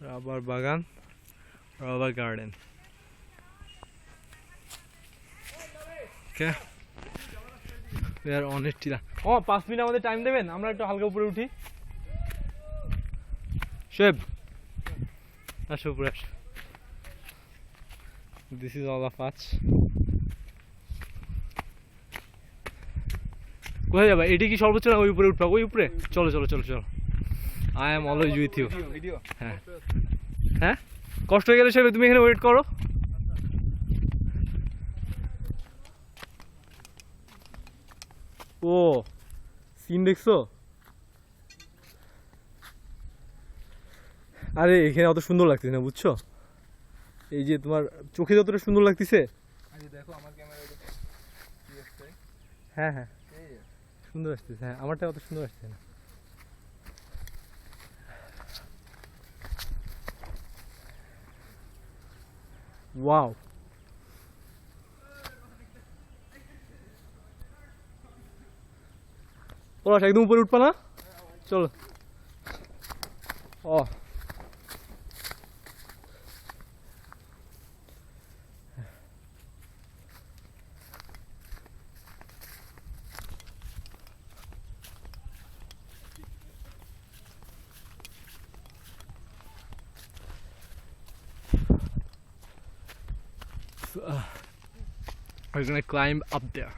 Rubber বাগান, rubber garden. Okay, we are on it. 5 minute আমাদের time দেবেন, আমরা একটু হালকা উপরে উঠি। শোয়েব আসো উপরে আসো। This is all of us. কোথায় যাবে? এটি কি সর্বোচ্চ না? ওই উপরে উঠবা, ওই উপরে। চলো চলো চলো চলো, I am always with you. হ্যাঁ হ্যাঁ, কষ্ট হয়ে গেলে শোয়েব তুমি এখানে ওয়েট করো। ও সিন দেখছো? আরে এখানে অত সুন্দর লাগতেছে না, বুঝছো? এই যে তোমার চোখে যতটা সুন্দর লাগতেছে, দেখো আমার ক্যামেরা। হ্যাঁ হ্যাঁ সুন্দর আসতেছে। হ্যাঁ আমারটা অত সুন্দর আসতেছে না। ওয়াও, পলাশ একদম উপরে উঠবা না? চলো। ও we're gonna climb up there.